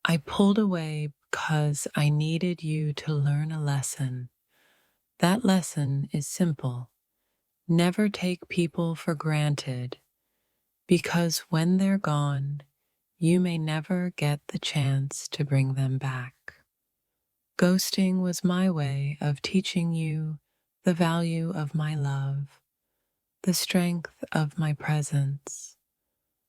I pulled away because I needed you to learn a lesson. That lesson is simple. Never take people for granted because when they're gone, you may never get the chance to bring them back. Ghosting was my way of teaching you the value of my love, the strength of my presence.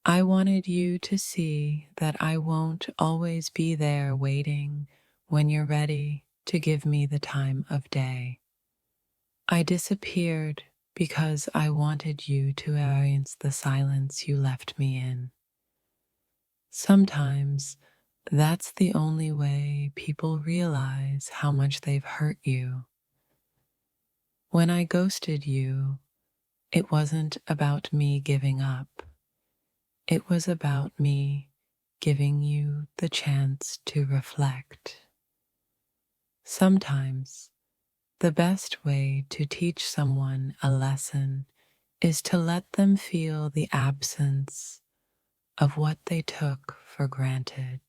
I wanted you to see that I won't always be there waiting when you're ready to give me the time of day. I disappeared because I wanted you to experience the silence you left me in. Sometimes that's the only way people realize how much they've hurt you. When I ghosted you, it wasn't about me giving up. It was about me giving you the chance to reflect. Sometimes the best way to teach someone a lesson is to let them feel the absence of what they took for granted.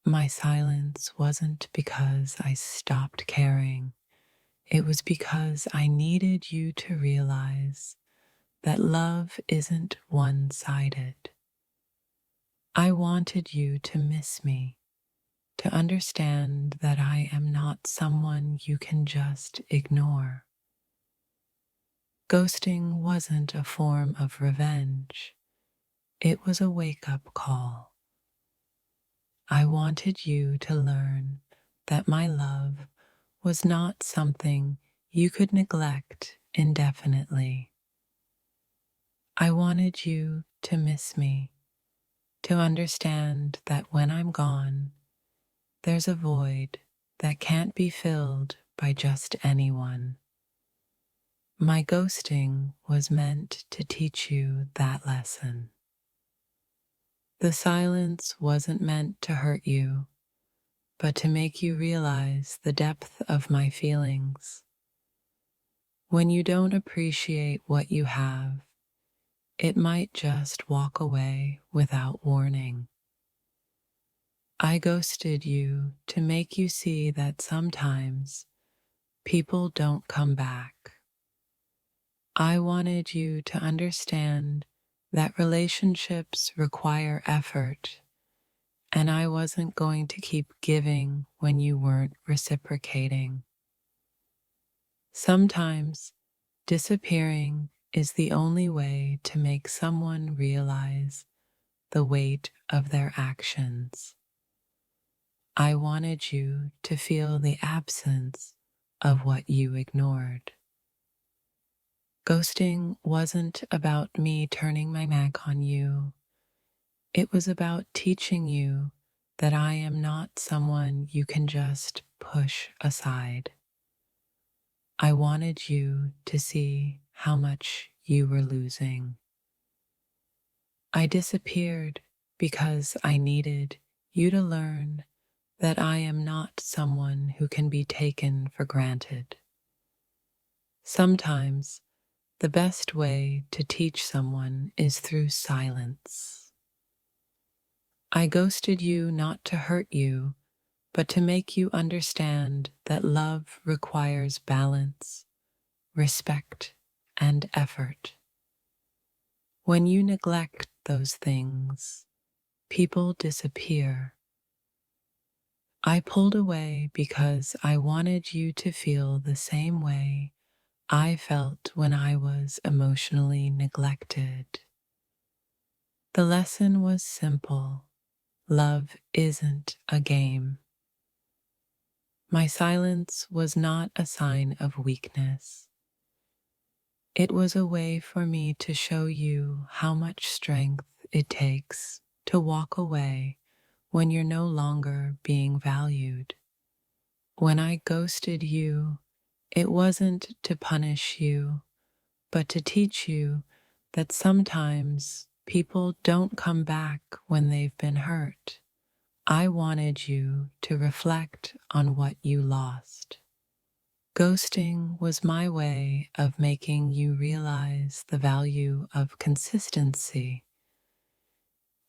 My silence wasn't because I stopped caring. It was because I needed you to realize that love isn't one-sided. I wanted you to miss me, to understand that I am not someone you can just ignore. Ghosting wasn't a form of revenge. It was a wake-up call. I wanted you to learn that my love was not something you could neglect indefinitely. I wanted you to miss me, to understand that when I'm gone, there's a void that can't be filled by just anyone. My ghosting was meant to teach you that lesson. The silence wasn't meant to hurt you, but to make you realize the depth of my feelings. When you don't appreciate what you have, it might just walk away without warning. I ghosted you to make you see that sometimes people don't come back. I wanted you to understand that relationships require effort, and I wasn't going to keep giving when you weren't reciprocating. Sometimes disappearing is the only way to make someone realize the weight of their actions. I wanted you to feel the absence of what you ignored. Ghosting wasn't about me turning my back on you. It was about teaching you that I am not someone you can just push aside. I wanted you to see how much you were losing. I disappeared because I needed you to learn that I am not someone who can be taken for granted. Sometimes the best way to teach someone is through silence. I ghosted you not to hurt you, but to make you understand that love requires balance, respect, and effort. When you neglect those things, people disappear. I pulled away because I wanted you to feel the same way I felt when I was emotionally neglected. The lesson was simple. Love isn't a game. My silence was not a sign of weakness. It was a way for me to show you how much strength it takes to walk away when you're no longer being valued. When I ghosted you, it wasn't to punish you, but to teach you that sometimes people don't come back when they've been hurt. I wanted you to reflect on what you lost. Ghosting was my way of making you realize the value of consistency.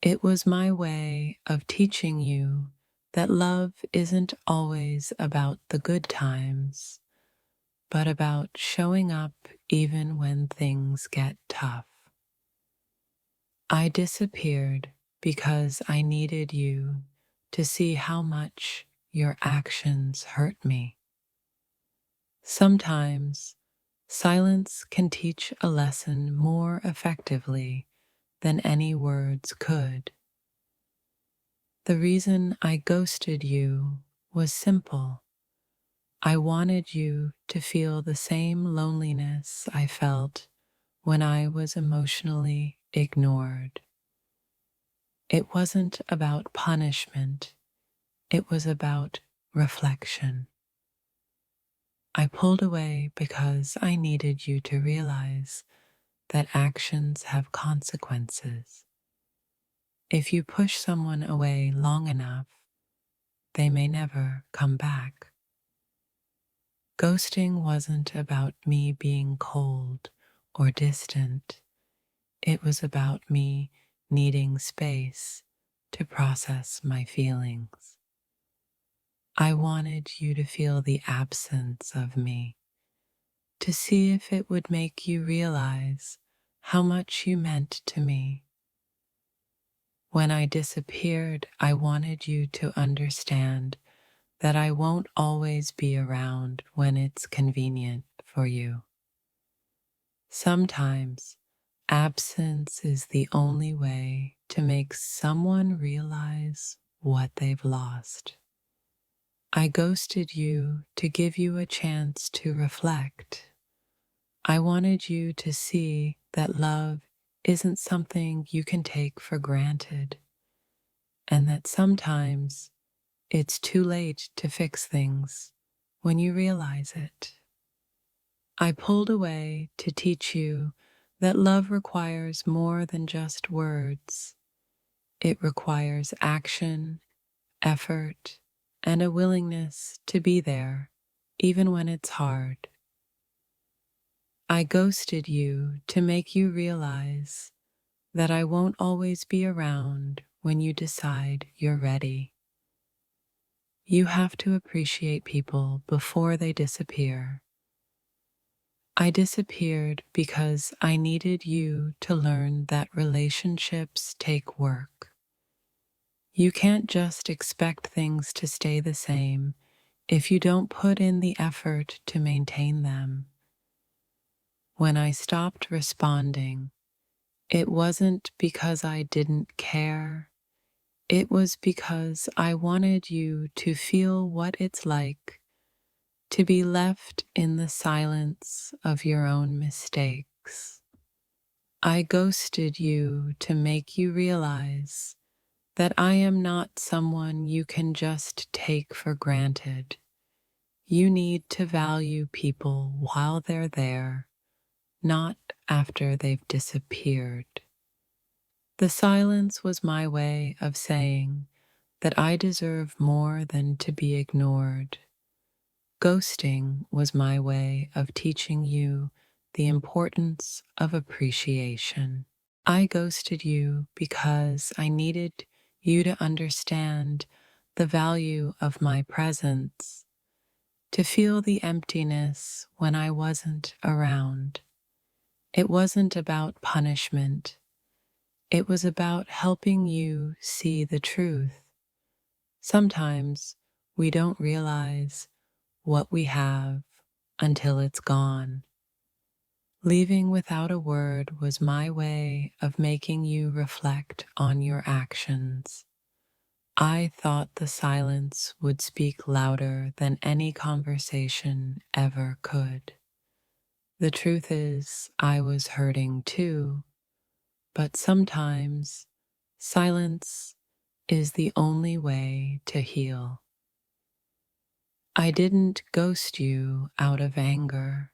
It was my way of teaching you that love isn't always about the good times, but about showing up even when things get tough. I disappeared because I needed you to see how much your actions hurt me. Sometimes silence can teach a lesson more effectively than any words could. The reason I ghosted you was simple. I wanted you to feel the same loneliness I felt when I was emotionally ignored. It wasn't about punishment, it was about reflection. I pulled away because I needed you to realize that actions have consequences. If you push someone away long enough, they may never come back. Ghosting wasn't about me being cold or distant. It was about me needing space to process my feelings. I wanted you to feel the absence of me, to see if it would make you realize how much you meant to me. When I disappeared, I wanted you to understand that I won't always be around when it's convenient for you. Sometimes absence is the only way to make someone realize what they've lost. I ghosted you to give you a chance to reflect. I wanted you to see that love isn't something you can take for granted, and that sometimes it's too late to fix things when you realize it. I pulled away to teach you that love requires more than just words. It requires action, effort, and a willingness to be there, even when it's hard. I ghosted you to make you realize that I won't always be around when you decide you're ready. You have to appreciate people before they disappear. I disappeared because I needed you to learn that relationships take work. You can't just expect things to stay the same if you don't put in the effort to maintain them. When I stopped responding, it wasn't because I didn't care. It was because I wanted you to feel what it's like to be left in the silence of your own mistakes. I ghosted you to make you realize that I am not someone you can just take for granted. You need to value people while they're there, not after they've disappeared. The silence was my way of saying that I deserve more than to be ignored. Ghosting was my way of teaching you the importance of appreciation. I ghosted you because I needed you to understand the value of my presence, to feel the emptiness when I wasn't around. It wasn't about punishment. It was about helping you see the truth. Sometimes we don't realize what we have until it's gone. Leaving without a word was my way of making you reflect on your actions. I thought the silence would speak louder than any conversation ever could. The truth is, I was hurting too, but sometimes silence is the only way to heal. I didn't ghost you out of anger.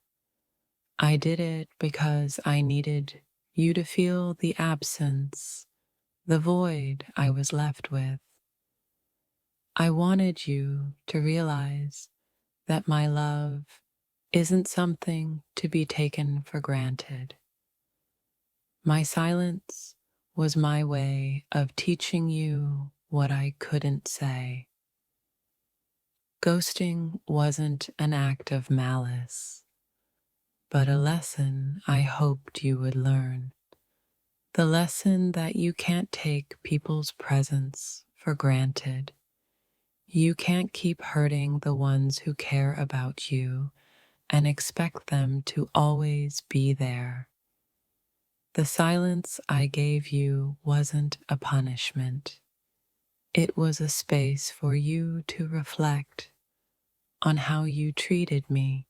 I did it because I needed you to feel the absence, the void I was left with. I wanted you to realize that my love isn't something to be taken for granted. My silence was my way of teaching you what I couldn't say. Ghosting wasn't an act of malice, but a lesson I hoped you would learn. The lesson that you can't take people's presence for granted. You can't keep hurting the ones who care about you and expect them to always be there. The silence I gave you wasn't a punishment. It was a space for you to reflect on how you treated me.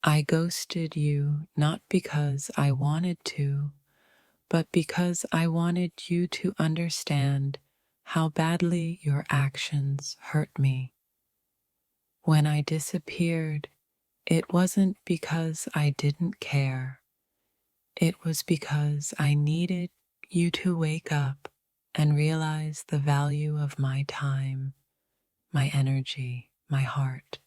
I ghosted you not because I wanted to, but because I wanted you to understand how badly your actions hurt me. When I disappeared, it wasn't because I didn't care. It was because I needed you to wake up and realize the value of my time, my energy, my heart.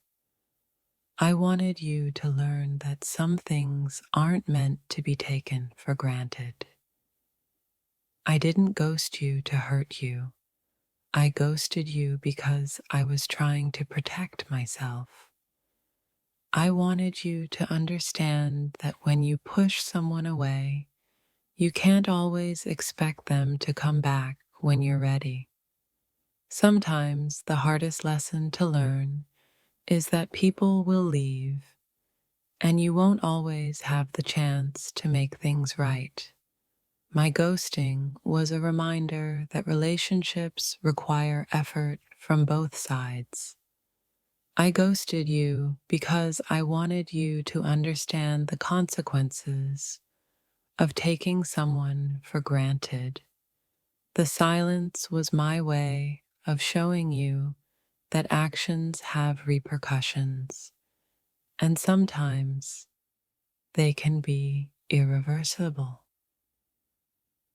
I wanted you to learn that some things aren't meant to be taken for granted. I didn't ghost you to hurt you. I ghosted you because I was trying to protect myself. I wanted you to understand that when you push someone away, you can't always expect them to come back when you're ready. Sometimes the hardest lesson to learn is that people will leave, and you won't always have the chance to make things right. My ghosting was a reminder that relationships require effort from both sides. I ghosted you because I wanted you to understand the consequences of taking someone for granted. The silence was my way of showing you that actions have repercussions, and sometimes they can be irreversible.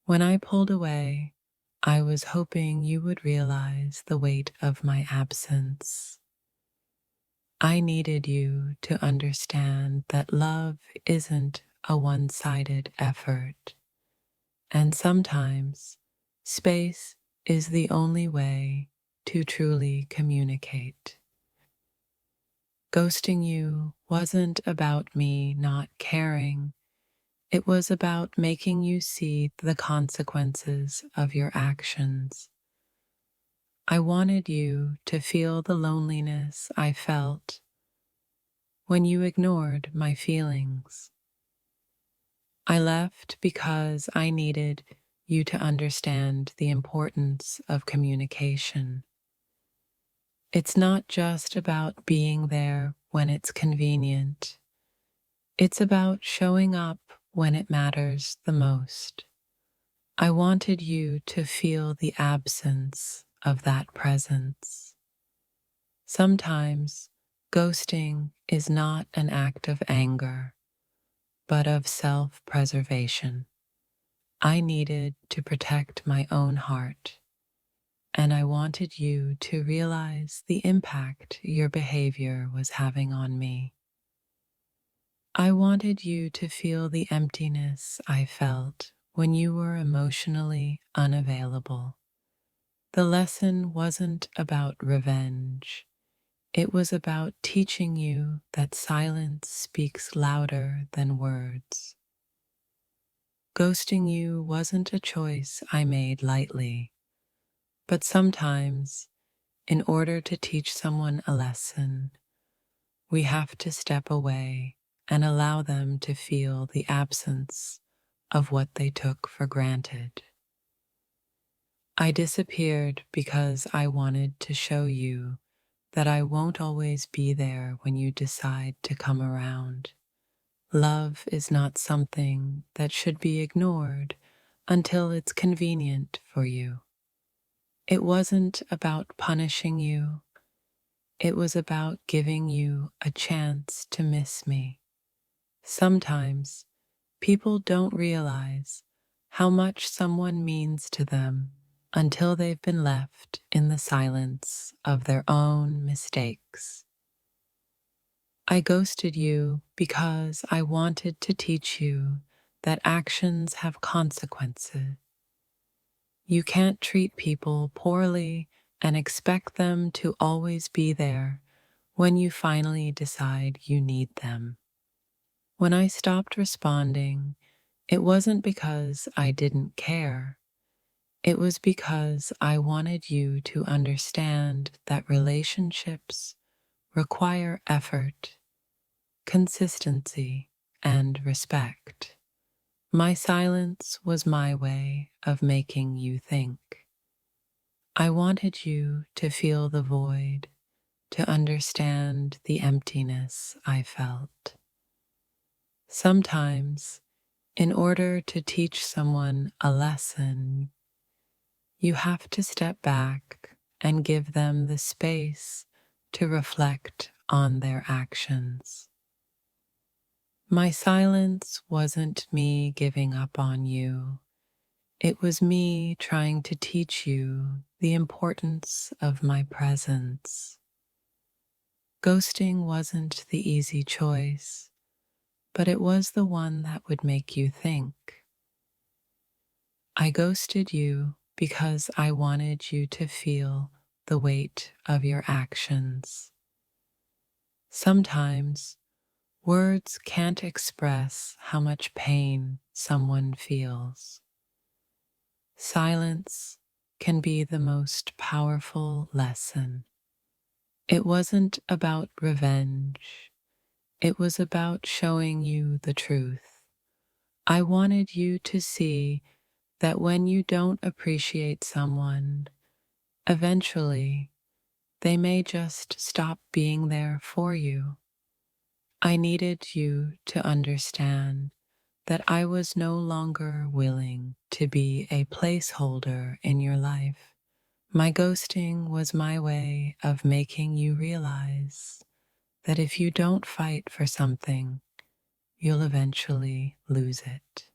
When I pulled away, I was hoping you would realize the weight of my absence. I needed you to understand that love isn't a one-sided effort, and sometimes space is the only way to truly communicate. Ghosting you wasn't about me not caring. It was about making you see the consequences of your actions. I wanted you to feel the loneliness I felt when you ignored my feelings. I left because I needed you to understand the importance of communication. It's not just about being there when it's convenient. It's about showing up when it matters the most. I wanted you to feel the absence of that presence. Sometimes ghosting is not an act of anger, but of self-preservation. I needed to protect my own heart, and I wanted you to realize the impact your behavior was having on me. I wanted you to feel the emptiness I felt when you were emotionally unavailable. The lesson wasn't about revenge. It was about teaching you that silence speaks louder than words. Ghosting you wasn't a choice I made lightly, but sometimes, in order to teach someone a lesson, we have to step away and allow them to feel the absence of what they took for granted. I disappeared because I wanted to show you that I won't always be there when you decide to come around. Love is not something that should be ignored until it's convenient for you. It wasn't about punishing you. It was about giving you a chance to miss me. Sometimes people don't realize how much someone means to them until they've been left in the silence of their own mistakes. I ghosted you because I wanted to teach you that actions have consequences. You can't treat people poorly and expect them to always be there when you finally decide you need them. When I stopped responding, it wasn't because I didn't care. It was because I wanted you to understand that relationships require effort, consistency, and respect. My silence was my way of making you think. I wanted you to feel the void, to understand the emptiness I felt. Sometimes, in order to teach someone a lesson, you have to step back and give them the space to reflect on their actions. My silence wasn't me giving up on you. It was me trying to teach you the importance of my presence. Ghosting wasn't the easy choice, but it was the one that would make you think. I ghosted you because I wanted you to feel the weight of your actions. Sometimes words can't express how much pain someone feels. Silence can be the most powerful lesson. It wasn't about revenge. It was about showing you the truth. I wanted you to see that when you don't appreciate someone, eventually they may just stop being there for you. I needed you to understand that I was no longer willing to be a placeholder in your life. My ghosting was my way of making you realize that if you don't fight for something, you'll eventually lose it.